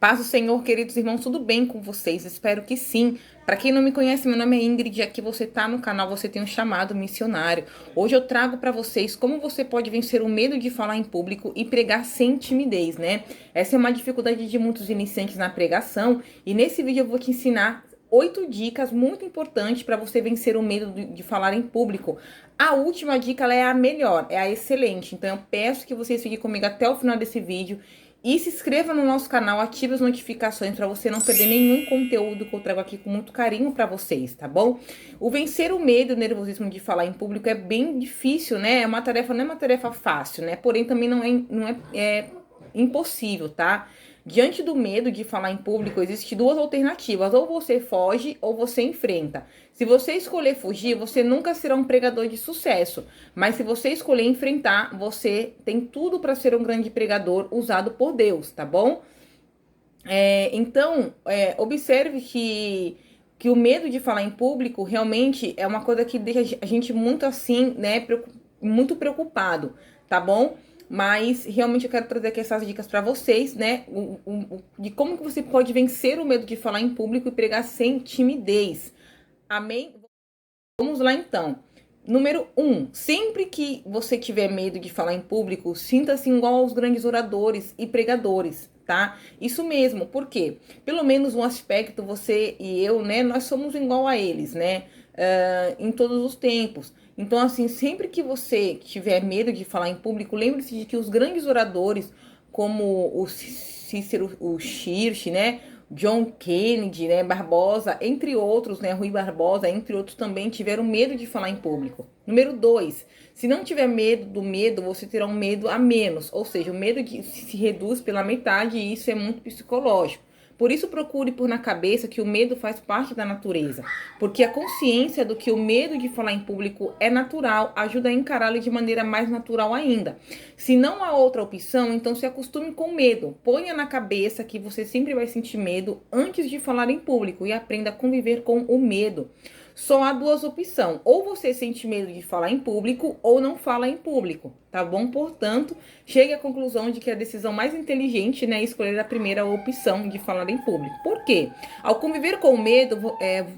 Paz do Senhor, queridos irmãos, tudo bem com vocês? Espero que sim. Para quem não me conhece, meu nome é Ingrid e aqui você está no canal Você Tem um Chamado Missionário. Hoje eu trago para vocês como você pode vencer o medo de falar em público e pregar sem timidez, né? Essa é uma dificuldade de muitos iniciantes na pregação e nesse vídeo eu vou te ensinar 8 dicas muito importantes para você vencer o medo de falar em público. A última dica ela é a melhor, é a excelente. Então eu peço que vocês fiquem comigo até o final desse vídeo. E se inscreva no nosso canal, ative as notificações para você não perder nenhum conteúdo que eu trago aqui com muito carinho para vocês, tá bom? O vencer o medo e o nervosismo de falar em público é bem difícil, né? É uma tarefa, não é uma tarefa fácil, né? Porém, também não é impossível, tá? Diante do medo de falar em público, existem duas alternativas. Ou você foge ou você enfrenta. Se você escolher fugir, você nunca será um pregador de sucesso. Mas se você escolher enfrentar, você tem tudo para ser um grande pregador usado por Deus, tá bom? Observe que o medo de falar em público realmente é uma coisa que deixa a gente muito assim, né? Muito preocupado, tá bom? Mas realmente eu quero trazer aqui essas dicas para vocês, né? De como que você pode vencer o medo de falar em público e pregar sem timidez. Amém? Vamos lá então. Número 1. Sempre que você tiver medo de falar em público, sinta-se igual aos grandes oradores e pregadores, tá? Isso mesmo, por quê? Pelo menos um aspecto, você e eu, né? Nós somos igual a eles, né? Em todos os tempos. Então, assim, sempre que você tiver medo de falar em público, lembre-se de que os grandes oradores, como o Cícero, o Churchill, né? John Kennedy, né, Barbosa, entre outros, né, Rui Barbosa, entre outros também tiveram medo de falar em público. Número 2, se não tiver medo do medo, você terá um medo a menos, ou seja, o medo se reduz pela metade e isso é muito psicológico. Por isso, procure pôr na cabeça que o medo faz parte da natureza, porque a consciência do que o medo de falar em público é natural ajuda a encará-lo de maneira mais natural ainda. Se não há outra opção, então se acostume com medo. Ponha na cabeça que você sempre vai sentir medo antes de falar em público e aprenda a conviver com o medo. Só há duas opções: ou você sente medo de falar em público ou não fala em público, tá bom? Portanto, chegue à conclusão de que a decisão mais inteligente, né, é escolher a primeira opção de falar em público. Por quê? Ao conviver com o medo,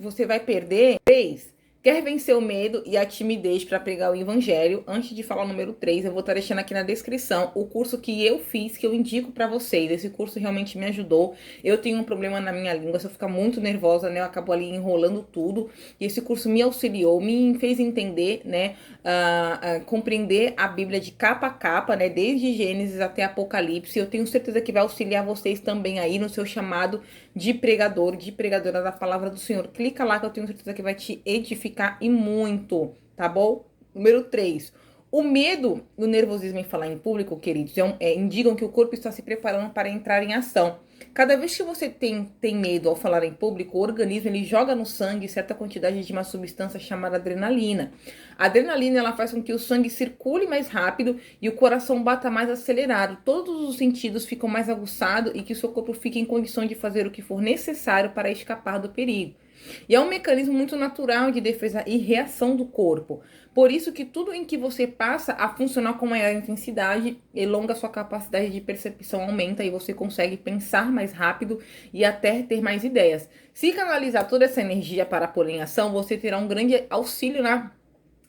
você vai perder 3. Quer vencer o medo e a timidez para pregar o evangelho? Antes de falar o número 3, eu vou estar deixando aqui na descrição o curso que eu fiz, que eu indico para vocês. Esse curso realmente me ajudou. Eu tenho um problema na minha língua, se eu ficar muito nervosa, né, eu acabo ali enrolando tudo. E esse curso me auxiliou, me fez entender, né, compreender a Bíblia de capa a capa, né, desde Gênesis até Apocalipse. Eu tenho certeza que vai auxiliar vocês também aí no seu chamado de pregador, de pregadora da palavra do Senhor. Clica lá que eu tenho certeza que vai te edificar e muito, tá bom? Número 3. O medo e o nervosismo em falar em público, queridos, indicam que o corpo está se preparando para entrar em ação. Cada vez que você tem medo ao falar em público, o organismo ele joga no sangue certa quantidade de uma substância chamada adrenalina. A adrenalina ela faz com que o sangue circule mais rápido e o coração bata mais acelerado. Todos os sentidos ficam mais aguçados e que o seu corpo fique em condição de fazer o que for necessário para escapar do perigo. E é um mecanismo muito natural de defesa e reação do corpo. Por isso que tudo em que você passa a funcionar com maior intensidade, elonga sua capacidade de percepção, aumenta e você consegue pensar mais rápido e até ter mais ideias. Se canalizar toda essa energia para pôr em ação, você terá um grande auxílio na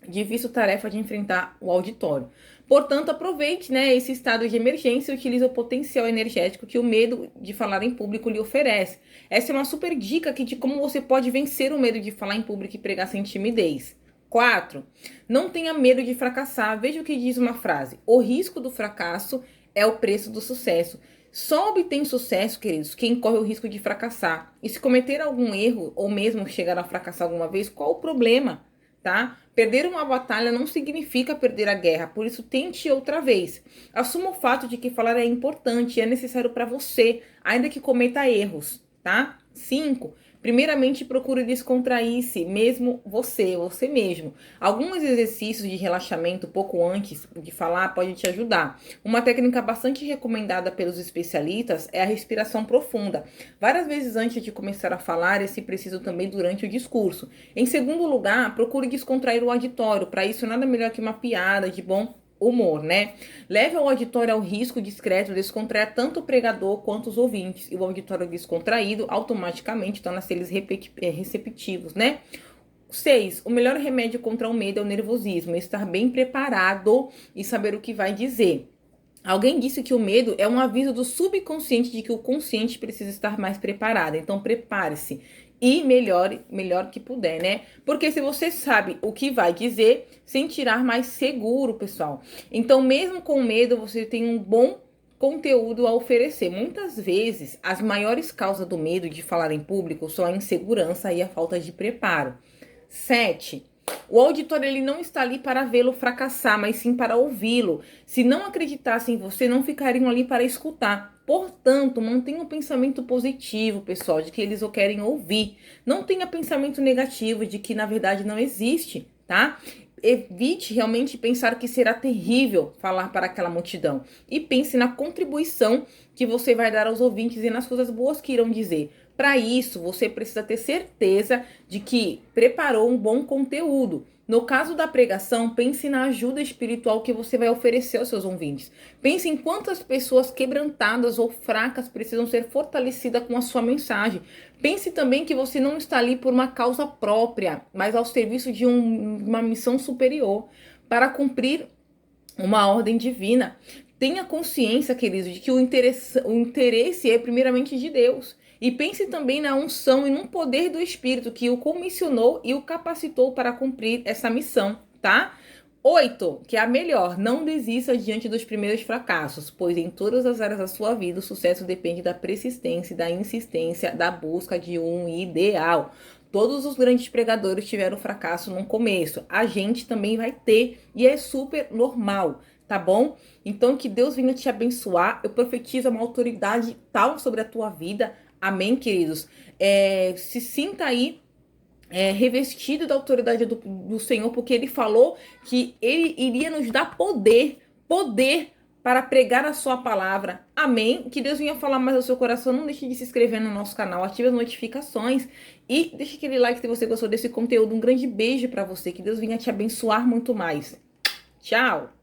difícil tarefa de enfrentar o auditório. Portanto, aproveite, né, esse estado de emergência e utilize o potencial energético que o medo de falar em público lhe oferece. Essa é uma super dica aqui de como você pode vencer o medo de falar em público e pregar sem timidez. 4. Não tenha medo de fracassar. Veja o que diz uma frase: o risco do fracasso é o preço do sucesso. Só obtém sucesso, queridos, quem corre o risco de fracassar. E se cometer algum erro ou mesmo chegar a fracassar alguma vez, qual o problema? Tá? Perder uma batalha não significa perder a guerra, por isso tente outra vez. Assuma o fato de que falar é importante e é necessário para você, ainda que cometa erros, tá? 5. Primeiramente, procure descontrair-se, mesmo você mesmo. Alguns exercícios de relaxamento pouco antes de falar podem te ajudar. Uma técnica bastante recomendada pelos especialistas é a respiração profunda. Várias vezes antes de começar a falar, e se preciso também durante o discurso. Em segundo lugar, procure descontrair o auditório. Para isso, nada melhor que uma piada de bom humor, né? Leve ao auditório ao risco discreto descontrair tanto o pregador quanto os ouvintes. E o auditório descontraído automaticamente torna-se eles receptivos, né? 6. O melhor remédio contra o medo é o nervosismo, estar bem preparado e saber o que vai dizer. Alguém disse que o medo é um aviso do subconsciente de que o consciente precisa estar mais preparado. Então prepare-se e melhor que puder, né? Porque se você sabe o que vai dizer, sentirá mais seguro, pessoal. Então, mesmo com medo, você tem um bom conteúdo a oferecer. Muitas vezes, as maiores causas do medo de falar em público são a insegurança e a falta de preparo. 7. O auditório ele não está ali para vê-lo fracassar, mas sim para ouvi-lo. Se não acreditassem em você, não ficariam ali para escutar. Portanto, mantenha um pensamento positivo, pessoal, de que eles o querem ouvir. Não tenha pensamento negativo de que, na verdade, não existe, tá? Evite realmente pensar que será terrível falar para aquela multidão. E pense na contribuição que você vai dar aos ouvintes e nas coisas boas que irão dizer. Para isso, você precisa ter certeza de que preparou um bom conteúdo. No caso da pregação, pense na ajuda espiritual que você vai oferecer aos seus ouvintes. Pense em quantas pessoas quebrantadas ou fracas precisam ser fortalecidas com a sua mensagem. Pense também que você não está ali por uma causa própria, mas ao serviço de uma missão superior, para cumprir uma ordem divina. Tenha consciência, queridos, de que o interesse é primeiramente de Deus. E pense também na unção e no poder do Espírito que o comissionou e o capacitou para cumprir essa missão, tá? 8, que é a melhor, não desista diante dos primeiros fracassos, pois em todas as áreas da sua vida o sucesso depende da persistência, da insistência, da busca de um ideal. Todos os grandes pregadores tiveram fracasso no começo, a gente também vai ter, e é super normal, tá bom? Então que Deus venha te abençoar, eu profetizo uma autoridade tal sobre a tua vida. Amém, queridos? Se sinta aí revestido da autoridade do Senhor, porque Ele falou que Ele iria nos dar poder para pregar a sua palavra. Amém? Que Deus venha falar mais ao seu coração. Não deixe de se inscrever no nosso canal, ative as notificações e deixe aquele like se você gostou desse conteúdo. Um grande beijo para você, que Deus venha te abençoar muito mais. Tchau!